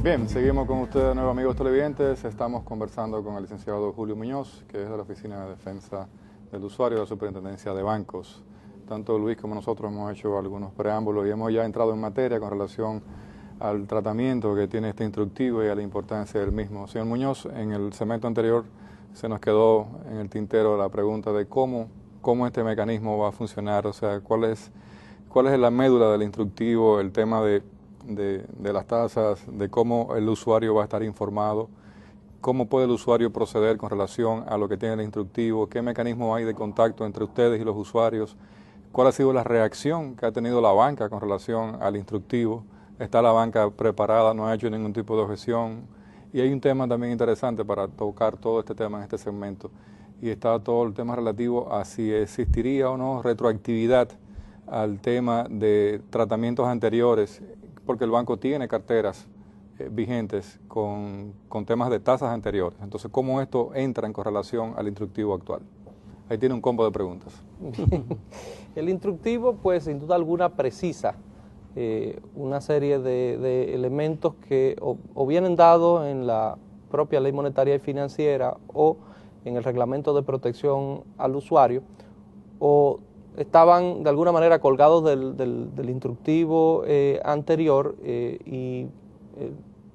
Bien, seguimos con ustedes de nuevo, amigos televidentes. Estamos conversando con el licenciado Julio Muñoz, que es de la Oficina de Defensa del Usuario de la Superintendencia de Bancos. Tanto Luis como nosotros hemos hecho algunos preámbulos y hemos ya entrado en materia con relación al tratamiento que tiene este instructivo y a la importancia del mismo. Señor Muñoz, en el segmento anterior se nos quedó en el tintero la pregunta de cómo este mecanismo va a funcionar, o sea, cuál es la médula del instructivo, el tema de las tasas, de cómo el usuario va a estar informado, cómo puede el usuario proceder con relación a lo que tiene el instructivo, qué mecanismo hay de contacto entre ustedes y los usuarios, cuál ha sido la reacción que ha tenido la banca con relación al instructivo, está la banca preparada, no ha hecho ningún tipo de objeción. Y hay un tema también interesante para tocar todo este tema en este segmento, y está todo el tema relativo a si existiría o no retroactividad al tema de tratamientos anteriores, porque el banco tiene carteras vigentes con temas de tasas anteriores. Entonces, ¿cómo esto entra en correlación al instructivo actual? Ahí tiene un combo de preguntas. El instructivo, pues, sin duda alguna precisa una serie de elementos que o vienen dados en la propia Ley Monetaria y Financiera o en el Reglamento de Protección al Usuario, o estaban de alguna manera colgados del instructivo anterior y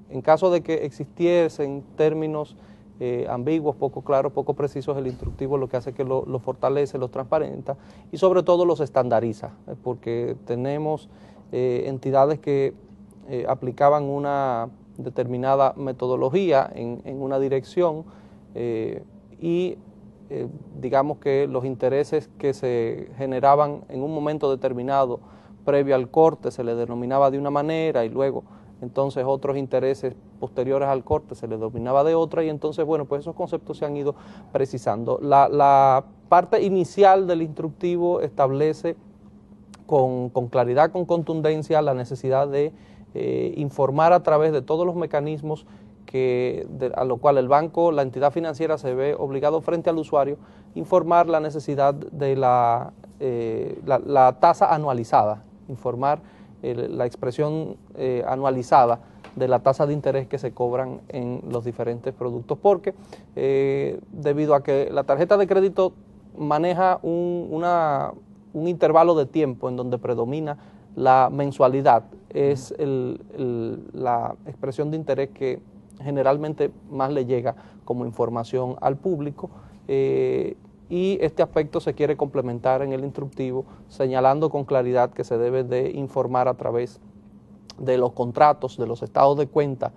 en caso de que existiesen términos ambiguos, poco claros, poco precisos, el instructivo lo que hace es que lo fortalece, lo transparenta y sobre todo los estandariza, porque tenemos entidades que aplicaban una determinada metodología en una dirección y digamos que los intereses que se generaban en un momento determinado previo al corte se le denominaba de una manera y luego entonces otros intereses posteriores al corte se le denominaba de otra y entonces bueno, pues esos conceptos se han ido precisando. La parte inicial del instructivo establece con claridad, con contundencia la necesidad de informar a través de todos los mecanismos a lo cual el banco, la entidad financiera se ve obligado frente al usuario, informar la necesidad de la tasa anualizada, informar la expresión anualizada de la tasa de interés que se cobran en los diferentes productos, porque debido a que la tarjeta de crédito maneja un intervalo de tiempo en donde predomina la mensualidad, es la expresión de interés que generalmente más le llega como información al público y este aspecto se quiere complementar en el instructivo señalando con claridad que se debe de informar a través de los contratos, de los estados de cuenta,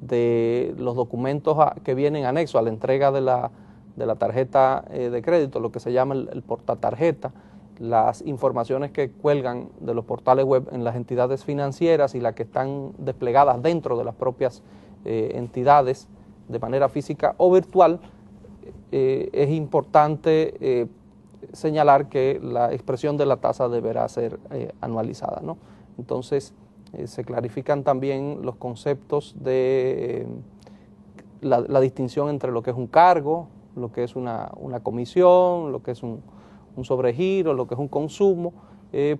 de los documentos que vienen anexos a la entrega de la tarjeta de crédito, lo que se llama el portatarjeta, las informaciones que cuelgan de los portales web en las entidades financieras y las que están desplegadas dentro de las propias entidades de manera física o virtual. Es importante señalar que la expresión de la tasa deberá ser anualizada, ¿no? Entonces se clarifican también los conceptos de la distinción entre lo que es un cargo, lo que es una comisión, lo que es un sobregiro, lo que es un consumo,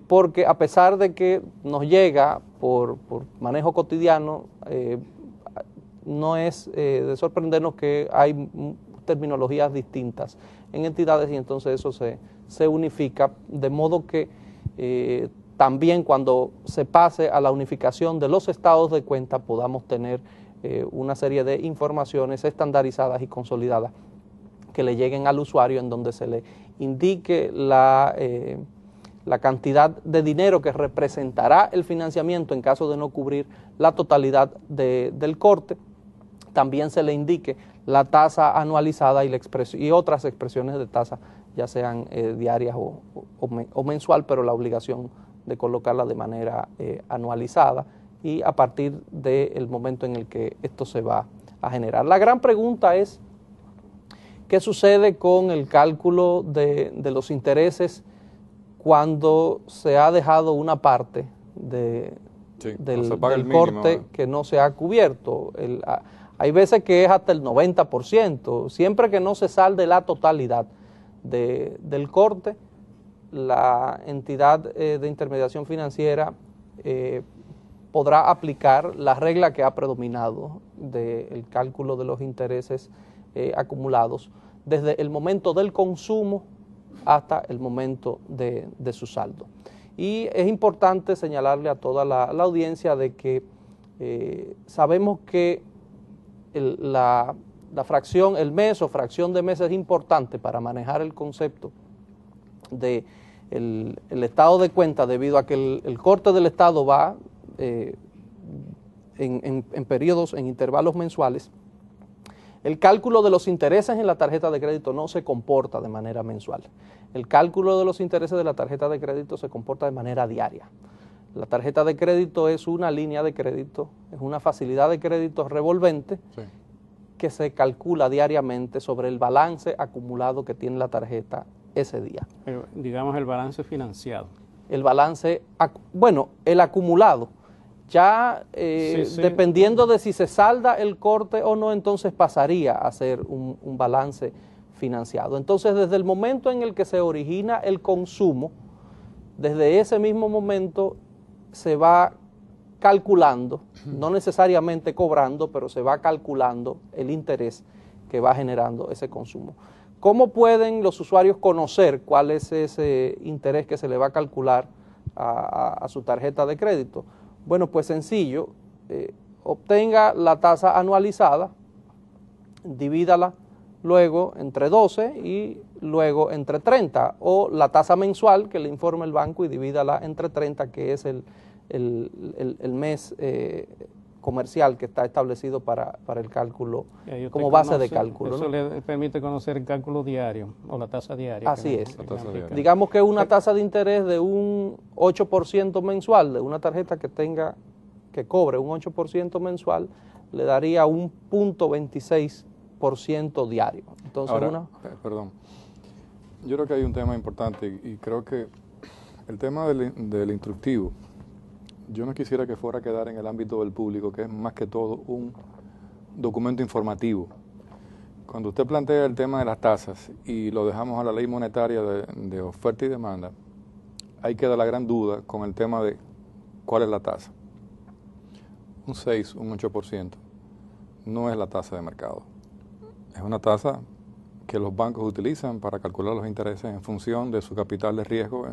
porque a pesar de que nos llega por manejo cotidiano, no es de sorprendernos que hay terminologías distintas en entidades y entonces eso se unifica, de modo que también cuando se pase a la unificación de los estados de cuenta podamos tener una serie de informaciones estandarizadas y consolidadas que le lleguen al usuario en donde se le indique la cantidad de dinero que representará el financiamiento en caso de no cubrir la totalidad del corte. También se le indique la tasa anualizada y otras expresiones de tasa, ya sean diarias o mensual, pero la obligación de colocarla de manera anualizada y a partir del momento en el que esto se va a generar. La gran pregunta es, ¿qué sucede con el cálculo de los intereses cuando se ha dejado una parte del corte que no se ha cubierto? Hay veces que es hasta el 90%, siempre que no se salde la totalidad del corte, la entidad de intermediación financiera podrá aplicar la regla que ha predominado del cálculo de los intereses acumulados desde el momento del consumo hasta el momento de su saldo. Y es importante señalarle a toda la audiencia de que sabemos que la fracción, el mes o fracción de mes es importante para manejar el concepto de el estado de cuenta, debido a que el corte del estado va en periodos, en intervalos mensuales. El cálculo de los intereses en la tarjeta de crédito no se comporta de manera mensual. El cálculo de los intereses de la tarjeta de crédito se comporta de manera diaria. La tarjeta de crédito es una línea de crédito, es una facilidad de crédito revolvente, sí, que se calcula diariamente sobre el balance acumulado que tiene la tarjeta ese día. Pero, digamos, el balance financiado. El balance, bueno, el acumulado. Ya dependiendo de si se salda el corte o no, entonces pasaría a ser un balance financiado. Entonces, desde el momento en el que se origina el consumo, desde ese mismo momento se va calculando, no necesariamente cobrando, pero se va calculando el interés que va generando ese consumo. ¿Cómo pueden los usuarios conocer cuál es ese interés que se le va a calcular a su tarjeta de crédito? Bueno, pues sencillo, obtenga la tasa anualizada, divídala luego entre 12 y luego entre 30, o la tasa mensual que le informe el banco y divídala entre 30, que es el mes comercial que está establecido para el cálculo, como base de cálculo. Eso, ¿no?, le permite conocer el cálculo diario o la tasa diaria. Así es. Digamos que una tasa de interés de un 8% mensual, de una tarjeta que cobre un 8% mensual, le daría un 0.26% diario. Entonces, ahora, perdón, yo creo que hay un tema importante y creo que el tema del instructivo, yo no quisiera que fuera a quedar en el ámbito del público, que es más que todo un documento informativo. Cuando usted plantea el tema de las tasas y lo dejamos a la ley monetaria de oferta y demanda, ahí queda la gran duda con el tema de cuál es la tasa. Un 6, un 8% no es la tasa de mercado. Es una tasa que los bancos utilizan para calcular los intereses en función de su capital de riesgo,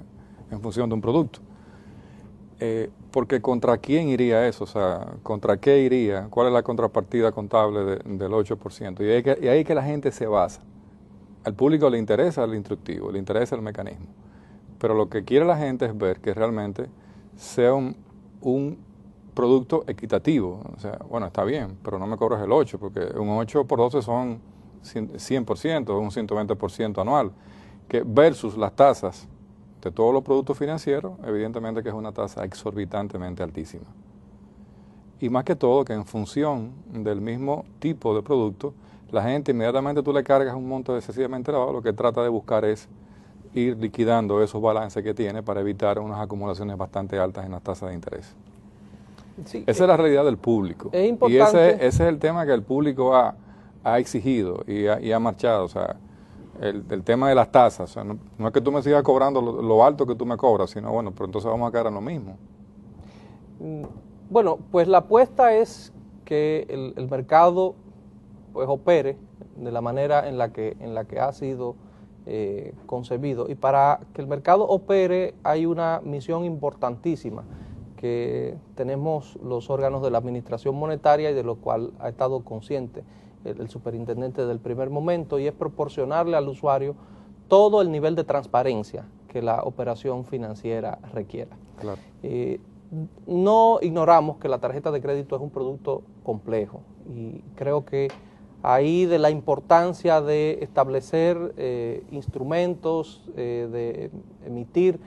en función de un producto. Porque ¿contra quién iría eso? O sea, ¿contra qué iría? ¿Cuál es la contrapartida contable del 8%? Y ahí es que la gente se basa. Al público le interesa el instructivo, le interesa el mecanismo. Pero lo que quiere la gente es ver que realmente sea un producto equitativo. O sea, bueno, está bien, pero no me cobras el 8%, porque un 8 por 12 son 100%, un 120% anual, que versus las tasas de todos los productos financieros, evidentemente que es una tasa exorbitantemente altísima. Y más que todo, que en función del mismo tipo de producto, la gente inmediatamente tú le cargas un monto excesivamente elevado, lo que trata de buscar es ir liquidando esos balances que tiene para evitar unas acumulaciones bastante altas en las tasas de interés. Sí, esa es la realidad del público. Es importante. Y ese es el tema que el público ha exigido y ha marchado. O sea, el tema de las tasas, o sea, no es que tú me sigas cobrando lo alto que tú me cobras, sino bueno, pero entonces vamos a caer en lo mismo. Bueno, pues la apuesta es que el mercado pues opere de la manera en la que ha sido concebido, y para que el mercado opere hay una misión importantísima que tenemos los órganos de la administración monetaria y de lo cual ha estado consciente el superintendente del primer momento, y es proporcionarle al usuario todo el nivel de transparencia que la operación financiera requiera. Claro. No ignoramos que la tarjeta de crédito es un producto complejo, y creo que ahí de la importancia de establecer instrumentos, de emitir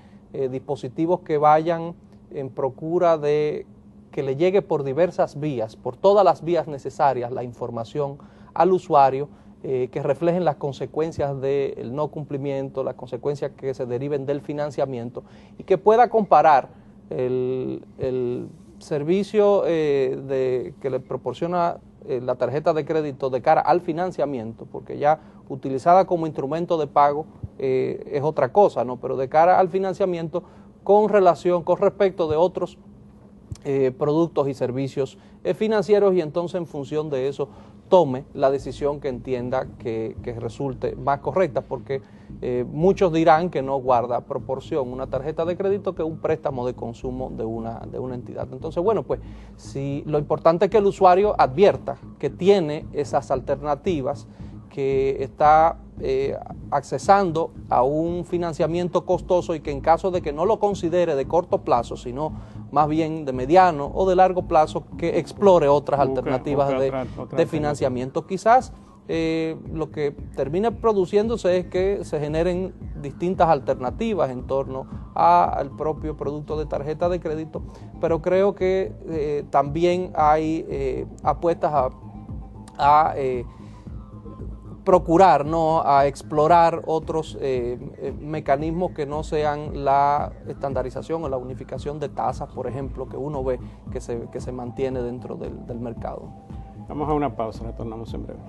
dispositivos que vayan en procura de que le llegue por diversas vías, por todas las vías necesarias, la información al usuario, que reflejen las consecuencias del no cumplimiento, las consecuencias que se deriven del financiamiento, y que pueda comparar el servicio que le proporciona la tarjeta de crédito de cara al financiamiento, porque ya utilizada como instrumento de pago es otra cosa, ¿no? Pero de cara al financiamiento, con respecto de otros productos y servicios financieros, y entonces en función de eso tome la decisión que entienda que resulte más correcta, porque muchos dirán que no guarda proporción una tarjeta de crédito que un préstamo de consumo de una entidad. Entonces, bueno, pues si lo importante es que el usuario advierta que tiene esas alternativas, que está accesando a un financiamiento costoso, y que en caso de que no lo considere de corto plazo, sino más bien de mediano o de largo plazo, que explore otras alternativas de financiamiento. Quizás lo que termine produciéndose es que se generen distintas alternativas en torno al propio producto de tarjeta de crédito, pero creo que también hay apuestas a procurar, ¿no?, a explorar otros mecanismos que no sean la estandarización o la unificación de tasas, por ejemplo, que uno ve que se mantiene dentro del mercado. Vamos a una pausa, retornamos en breve.